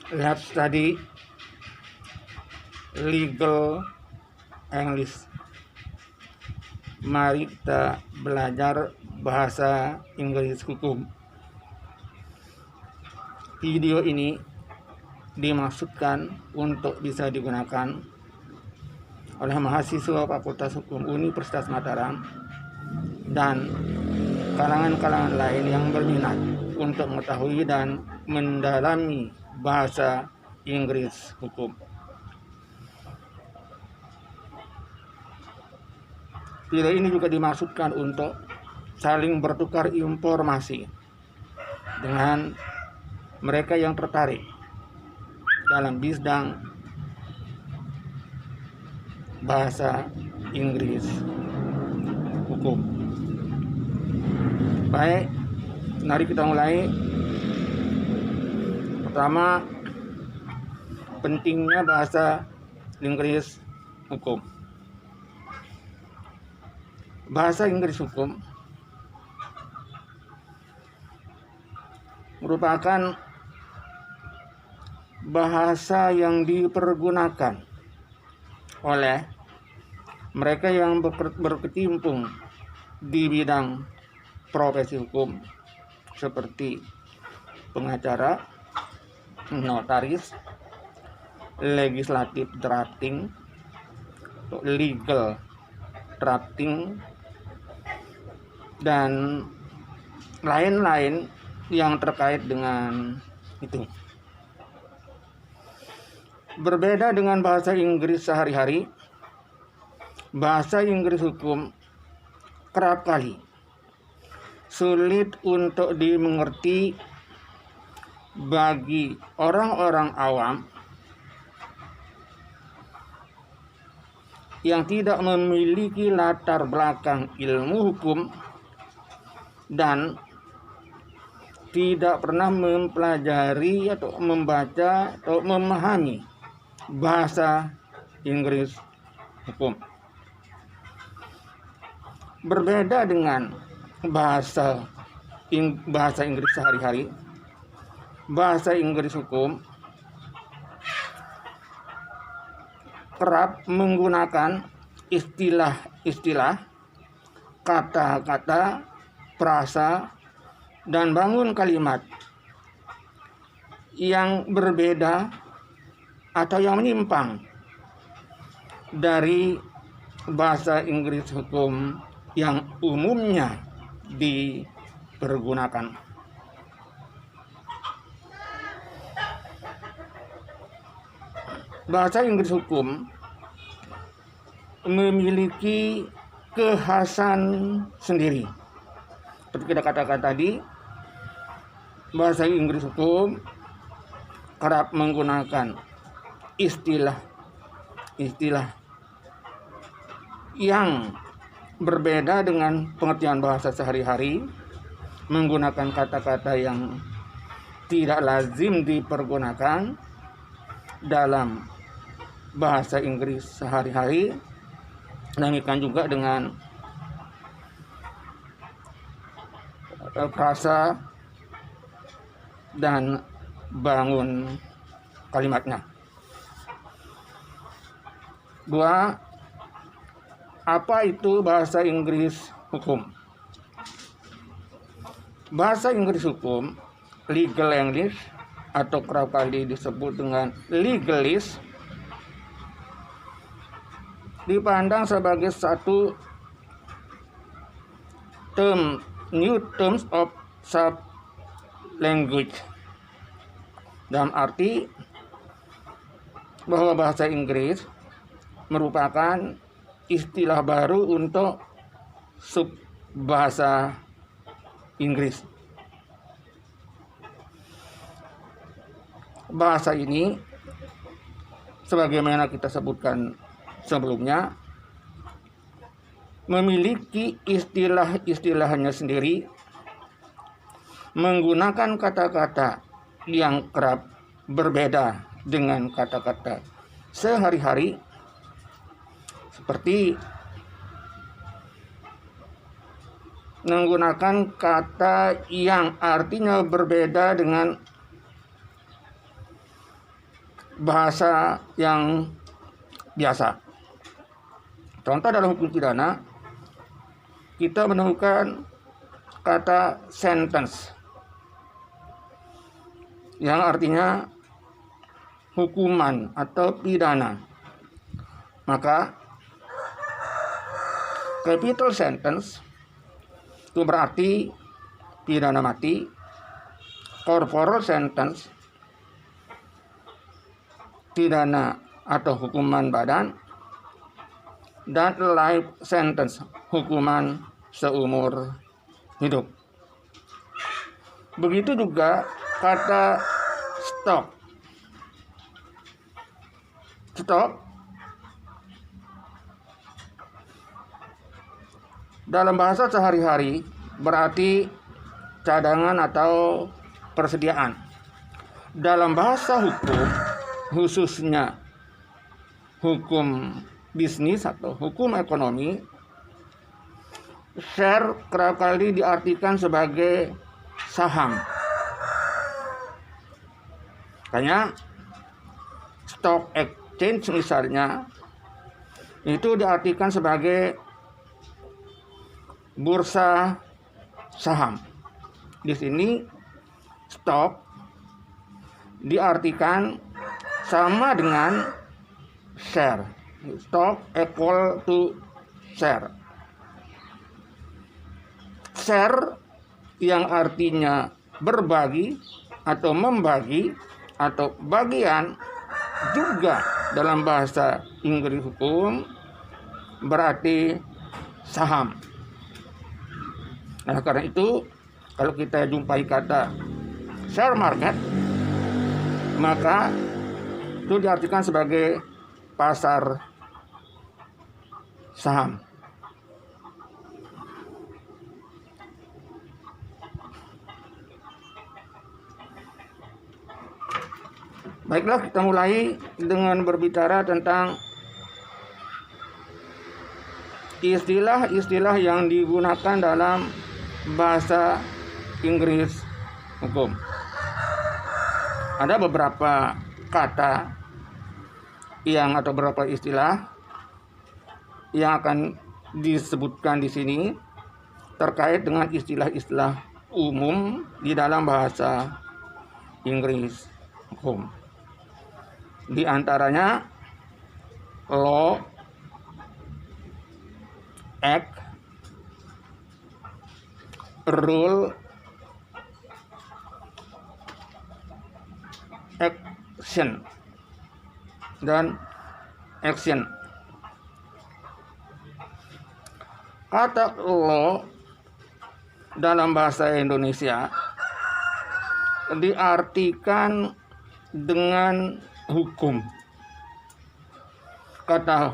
Let's study legal English. Mari kita belajar bahasa Inggris hukum. Video ini dimaksudkan untuk bisa digunakan oleh mahasiswa Fakultas Hukum Universitas Mataram dan kalangan-kalangan lain yang berminat untuk mengetahui dan mendalami bahasa Inggris hukum. Video ini juga dimaksudkan untuk saling bertukar informasi dengan mereka yang tertarik dalam bidang bahasa Inggris hukum. Baik, mari kita mulai. Pertama, pentingnya bahasa Inggris hukum. Bahasa Inggris hukum merupakan bahasa yang dipergunakan oleh mereka yang berkecimpung di bidang profesi hukum seperti pengacara, notaris, legislative drafting, legal drafting, dan lain-lain yang terkait dengan itu. Berbeda dengan bahasa Inggris sehari-hari, bahasa Inggris hukum kerap kali sulit untuk dimengerti bagi orang-orang awam yang tidak memiliki latar belakang ilmu hukum dan tidak pernah mempelajari atau membaca atau memahami bahasa Inggris hukum. Berbeda dengan bahasa Inggris sehari-hari, bahasa Inggris hukum kerap menggunakan istilah-istilah, kata-kata, frasa, dan bangun kalimat yang berbeda atau yang menyimpang dari bahasa Inggris hukum yang umumnya dipergunakan. Bahasa Inggris hukum memiliki kekhasan sendiri. Seperti kita katakan tadi, bahasa Inggris hukum kerap menggunakan istilah-istilah yang berbeda dengan pengertian bahasa sehari-hari, menggunakan kata-kata yang tidak lazim dipergunakan dalam bahasa Inggris sehari-hari, demikian juga dengan frasa dan bangun kalimatnya. Dua, apa itu bahasa Inggris hukum? Bahasa Inggris hukum, legal English, atau kerap kali disebut dengan legalese, dipandang sebagai satu new terms of sub language, dalam arti bahwa bahasa Inggris merupakan istilah baru untuk sub bahasa Inggris. Bahasa ini, sebagaimana kita sebutkan sebelumnya, memiliki istilah-istilahnya sendiri, menggunakan kata-kata yang kerap berbeda dengan kata-kata sehari-hari, seperti menggunakan kata yang artinya berbeda dengan bahasa yang biasa. Contoh dalam hukum pidana, kita menemukan kata sentence yang artinya hukuman atau pidana. Maka capital sentence itu berarti pidana mati, corporal sentence pidana atau hukuman badan, dan life sentence hukuman seumur hidup. Begitu juga kata stop. Stop dalam bahasa sehari-hari berarti cadangan atau persediaan. Dalam bahasa hukum, khususnya hukum bisnis atau hukum ekonomi, share kerap kali diartikan sebagai saham. Makanya stock exchange misalnya itu diartikan sebagai bursa saham. Di sini stock diartikan sama dengan share. Stock equal to share. Share yang artinya berbagi atau membagi atau bagian juga dalam bahasa Inggris hukum berarti saham. Nah, karena itu kalau kita jumpai kata share market, maka itu diartikan sebagai pasar saham. Baiklah, kita mulai dengan berbicara tentang istilah-istilah yang digunakan dalam bahasa Inggris hukum. Ada beberapa kata atau beberapa istilah yang akan disebutkan di sini terkait dengan istilah-istilah umum di dalam bahasa Inggris hukum. Di antaranya law, act, rule, action, dan action. Kata law dalam bahasa Indonesia diartikan dengan hukum. Kata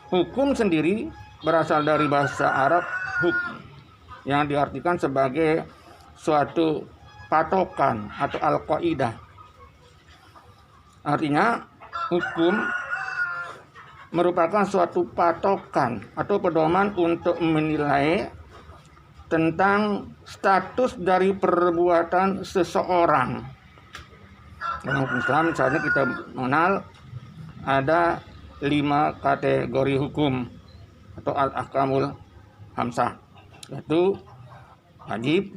hukum sendiri berasal dari bahasa Arab hukm, yang diartikan sebagai suatu patokan atau al-qaidah. Artinya hukum merupakan suatu patokan atau pedoman untuk menilai tentang status dari perbuatan seseorang. Dalam hukum Islam misalnya kita mengenal ada 5 kategori hukum atau al-ahkamul hamsah, yaitu wajib,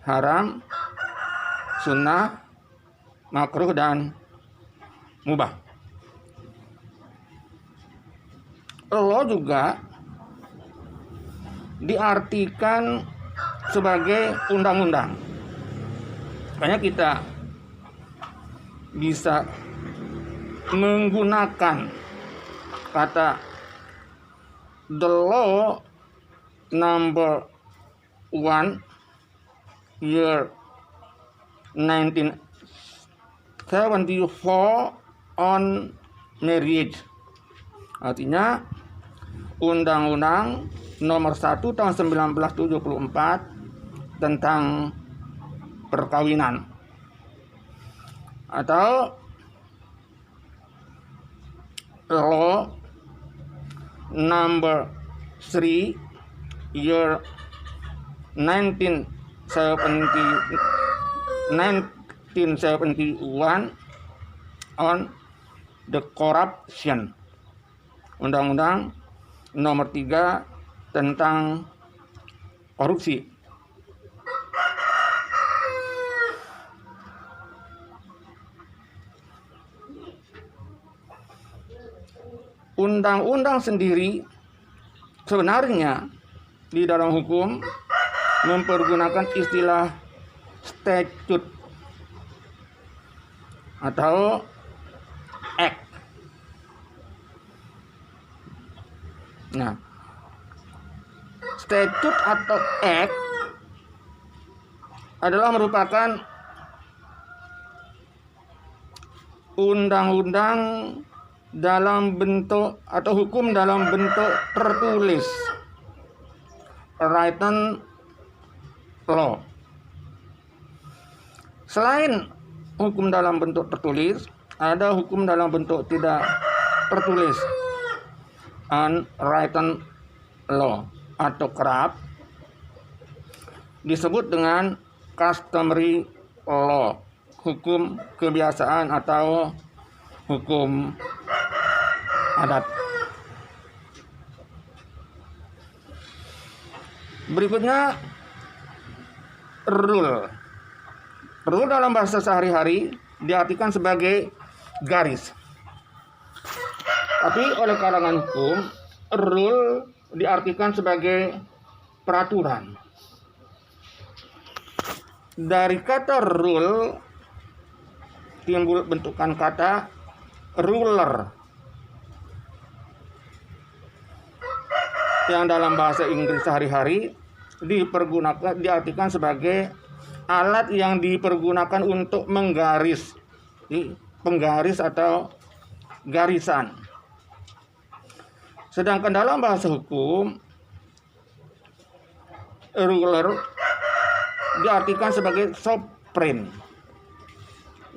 haram, sunnah, makruh, dan mubah. Law juga diartikan sebagai undang-undang. Makanya kita bisa menggunakan kata the law number 1 year 1974 on marriage. Artinya Undang-Undang nomor 1 tahun 1974 tentang perkawinan. Atau law number 3 year 1971 on the Corruption, Undang-Undang Nomor 3 tentang korupsi. Undang-undang sendiri sebenarnya di dalam hukum mempergunakan istilah statute atau act. Nah, statute atau act adalah merupakan undang-undang dalam bentuk atau hukum dalam bentuk tertulis, written law. Selain hukum dalam bentuk tertulis, ada hukum dalam bentuk tidak tertulis, unwritten law atau kerap disebut dengan customary law, hukum kebiasaan atau hukum adat. Berikutnya rule. Rule dalam bahasa sehari-hari diartikan sebagai garis. Tapi oleh kalangan hukum, rule diartikan sebagai peraturan. Dari kata rule timbul bentukan kata ruler, yang dalam bahasa Inggris sehari-hari diartikan sebagai alat yang dipergunakan untuk menggaris, penggaris atau garisan. Sedangkan dalam bahasa hukum, ruler diartikan sebagai sovereign,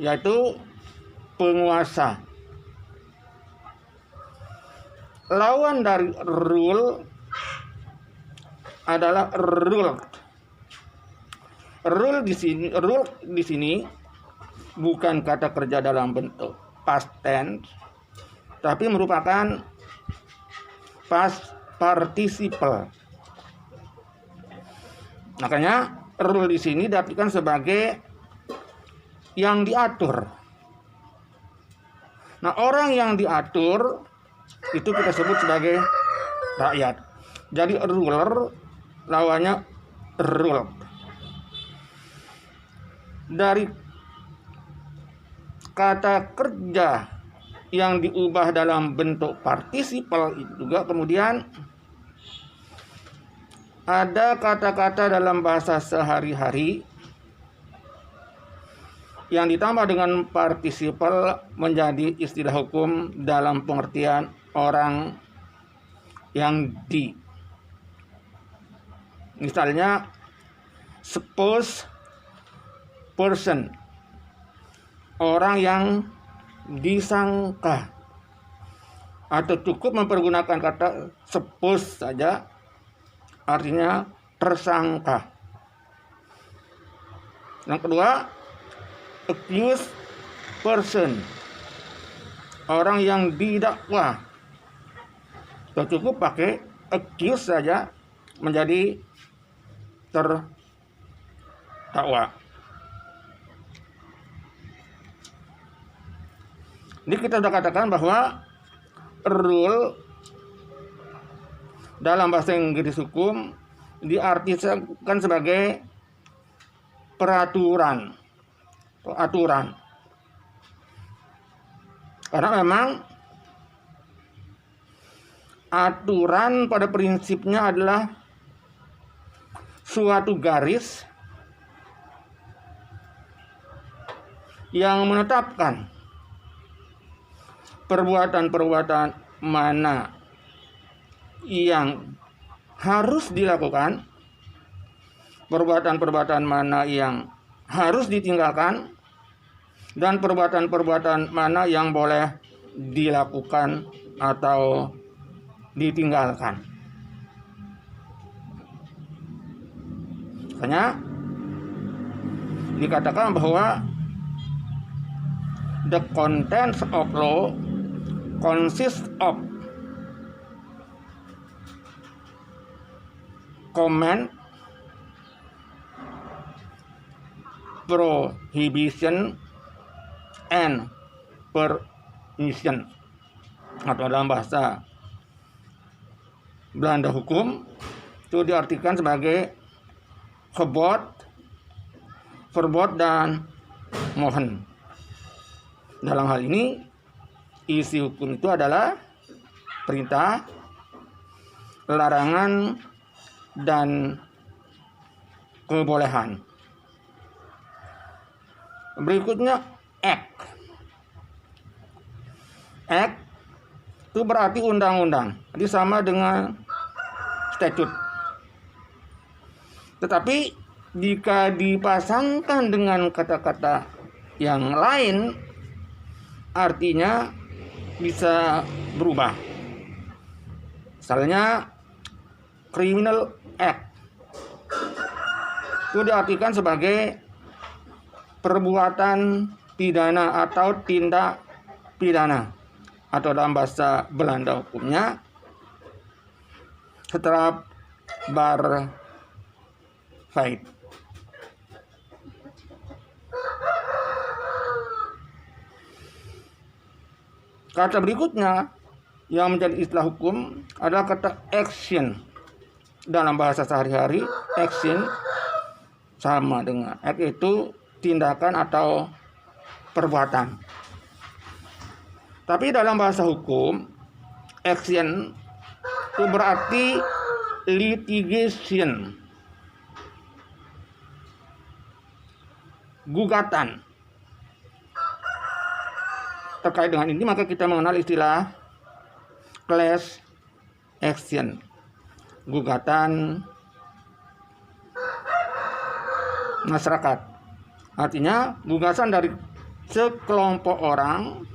yaitu penguasa. Lawan dari rule adalah ruled. Rule di sini bukan kata kerja dalam bentuk past tense, tapi merupakan past participle. Makanya rule di sini diartikan sebagai yang diatur. Nah, orang yang diatur itu kita sebut sebagai rakyat. Jadi ruler lawannya ruled. Dari kata kerja yang diubah dalam bentuk participle itu juga kemudian ada kata-kata dalam bahasa sehari-hari yang ditambah dengan participle menjadi istilah hukum dalam pengertian orang yang di. Misalnya suppose person, orang yang disangka, atau cukup mempergunakan kata suppose saja artinya tersangka. Yang kedua, accused person, orang yang didakwa, atau cukup pakai accused saja menjadi terdakwa. Ini kita sudah katakan bahwa rule dalam bahasa Inggris hukum diartikan sebagai peraturan atau aturan. Karena memang aturan pada prinsipnya adalah suatu garis yang menetapkan perbuatan-perbuatan mana yang harus dilakukan, perbuatan-perbuatan mana yang harus ditinggalkan, dan perbuatan-perbuatan mana yang boleh dilakukan atau ditinggalkan. Makanya dikatakan bahwa the contents of law consists of command, prohibition, and permission, atau dalam bahasa Belanda hukum itu diartikan sebagai gebod, verbod, dan mohon. Dalam hal ini isi hukum itu adalah perintah, larangan, dan kebolehan. Berikutnya act. Act itu berarti undang-undang, jadi sama dengan statute. Tetapi jika dipasangkan dengan kata-kata yang lain, artinya bisa berubah. Misalnya criminal act itu diartikan sebagai perbuatan pidana atau tindak pidana, atau dalam bahasa Belanda hukumnya strafbaarheid. Kata berikutnya yang menjadi istilah hukum adalah kata action. Dalam bahasa sehari-hari, action sama dengan act, itu tindakan atau perbuatan. Tapi dalam bahasa hukum, action itu berarti litigation, gugatan. Terkait dengan ini maka kita mengenal istilah class action, gugatan masyarakat. Artinya gugatan dari sekelompok orang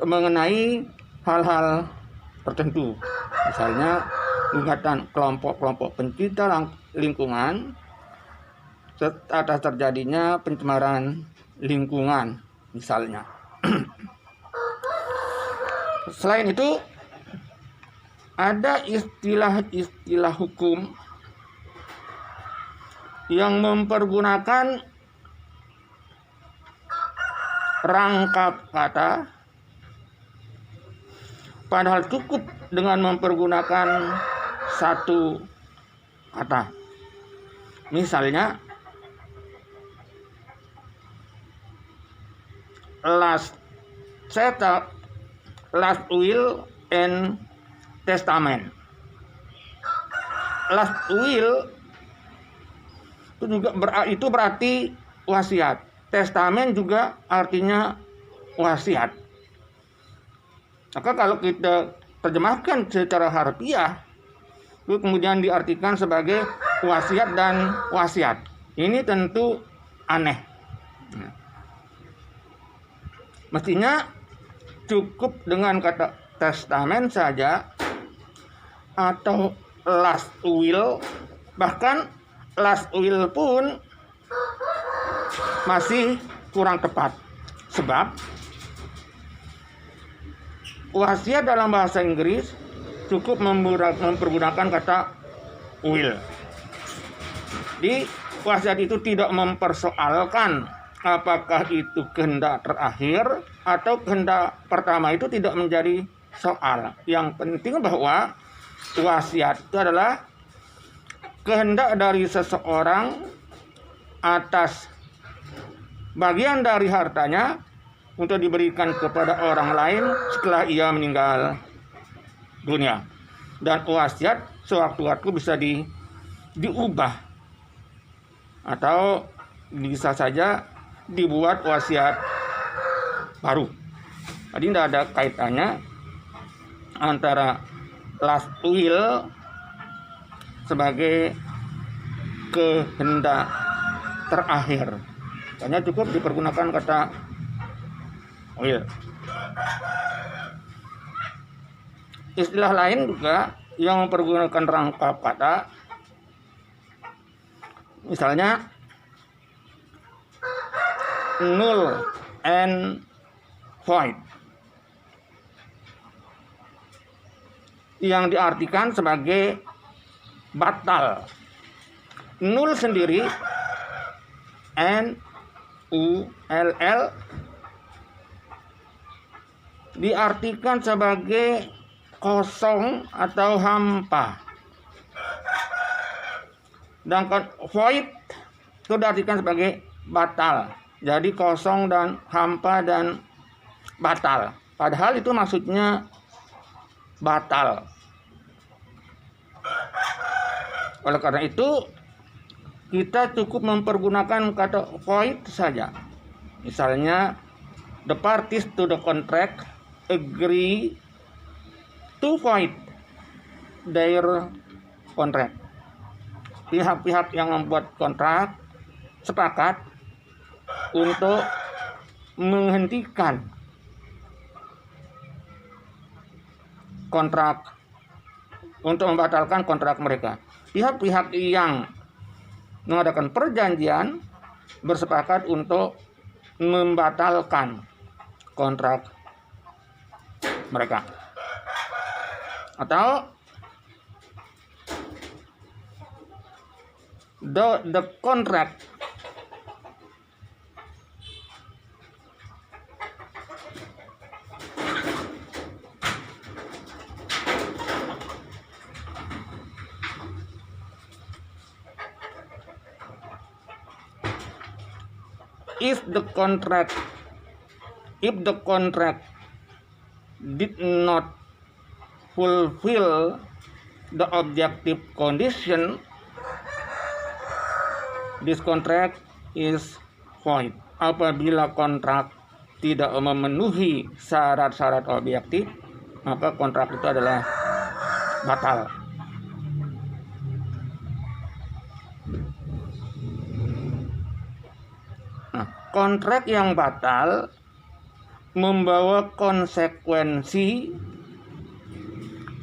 mengenai hal-hal tertentu. Misalnya gugatan kelompok-kelompok pencinta lingkungan atas terjadinya pencemaran lingkungan misalnya. Selain itu ada istilah-istilah hukum yang mempergunakan rangkap kata, padahal cukup dengan mempergunakan satu kata. Misalnya last will and testament. Last will itu berarti wasiat. Testamen juga artinya wasiat. Maka kalau kita terjemahkan secara harfiah, itu kemudian diartikan sebagai wasiat dan wasiat. Ini tentu aneh. Mestinya cukup dengan kata testamen saja, atau last will. Bahkan last will pun masih kurang tepat. Sebab wasiat dalam bahasa Inggris cukup mempergunakan kata will. Di wasiat itu tidak mempersoalkan apakah itu kehendak terakhir atau kehendak pertama, itu tidak menjadi soal. Yang penting bahwa wasiat itu adalah kehendak dari seseorang atas bagian dari hartanya untuk diberikan kepada orang lain setelah ia meninggal dunia. Dan wasiat sewaktu-waktu bisa diubah, atau bisa saja dibuat wasiat baru. Jadi tidak ada kaitannya antara last will sebagai kehendak terakhir. Hanya cukup dipergunakan kata will. Istilah lain juga yang mempergunakan rangkap kata, misalnya null and void. yang diartikan sebagai batal. Null sendiri, N-U-L-L, diartikan sebagai kosong atau hampa. Sedangkan void itu diartikan sebagai batal. Jadi kosong dan hampa dan batal. Padahal itu maksudnya batal. Oleh karena itu, kita cukup mempergunakan kata void saja. Misalnya, the parties to the contract agree to void their contract. Pihak-pihak yang membuat kontrak sepakat untuk menghentikan kontrak, untuk membatalkan kontrak mereka. Pihak-pihak yang mengadakan perjanjian bersepakat untuk membatalkan kontrak mereka. Atau the contract if the contract did not fulfill the objective condition, this contract is void. Apabila kontrak tidak memenuhi syarat-syarat objektif, maka kontrak itu adalah batal. Nah, kontrak yang batal membawa konsekuensi.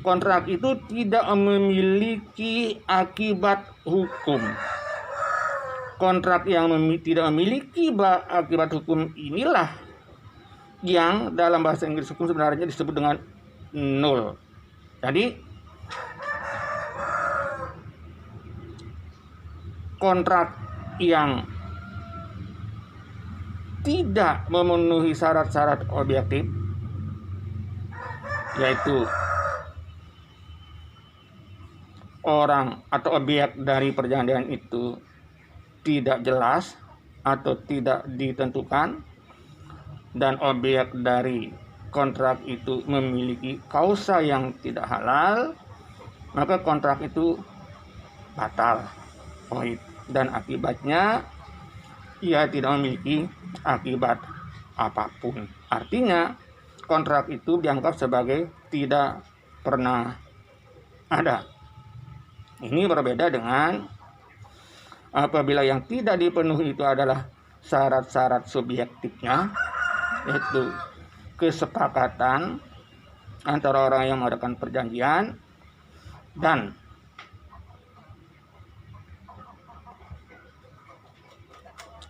Kontrak itu tidak memiliki akibat hukum. Kontrak yang tidak memiliki akibat hukum inilah yang dalam bahasa Inggris hukum sebenarnya disebut dengan null. Jadi kontrak yang tidak memenuhi syarat-syarat objektif, yaitu orang atau objek dari perjanjian itu tidak jelas atau tidak ditentukan, dan objek dari kontrak itu memiliki kausa yang tidak halal, maka kontrak itu batal, void, dan akibatnya ia tidak memiliki akibat apapun. Artinya kontrak itu dianggap sebagai tidak pernah ada. Ini berbeda dengan apabila yang tidak dipenuhi itu adalah syarat-syarat subjektifnya, yaitu kesepakatan antara orang yang mengadakan perjanjian dan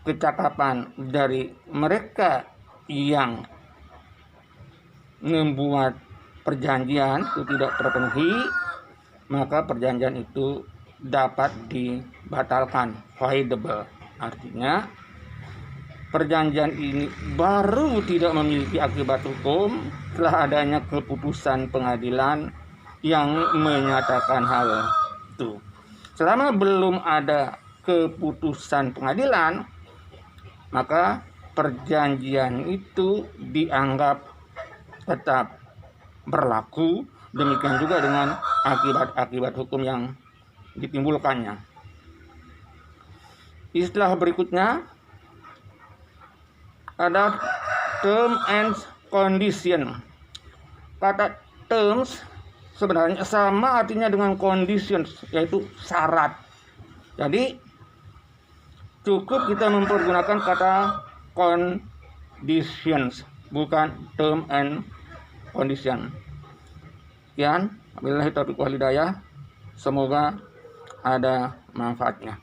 kecakapan dari mereka yang membuat perjanjian itu tidak terpenuhi, maka perjanjian itu dapat dibatalkan, voidable. Artinya perjanjian ini baru tidak memiliki akibat hukum setelah adanya keputusan pengadilan yang menyatakan hal itu. Selama belum ada keputusan pengadilan, maka perjanjian itu dianggap tetap berlaku. Demikian juga dengan akibat-akibat hukum yang ditimbulkannya. Istilah berikutnya ada term and condition. Kata terms sebenarnya sama artinya dengan conditions, yaitu syarat. Jadi cukup kita mempergunakan kata conditions, bukan term and condition. Sekian, wabillahi taufiq wal hidayah. Semoga ada manfaatnya.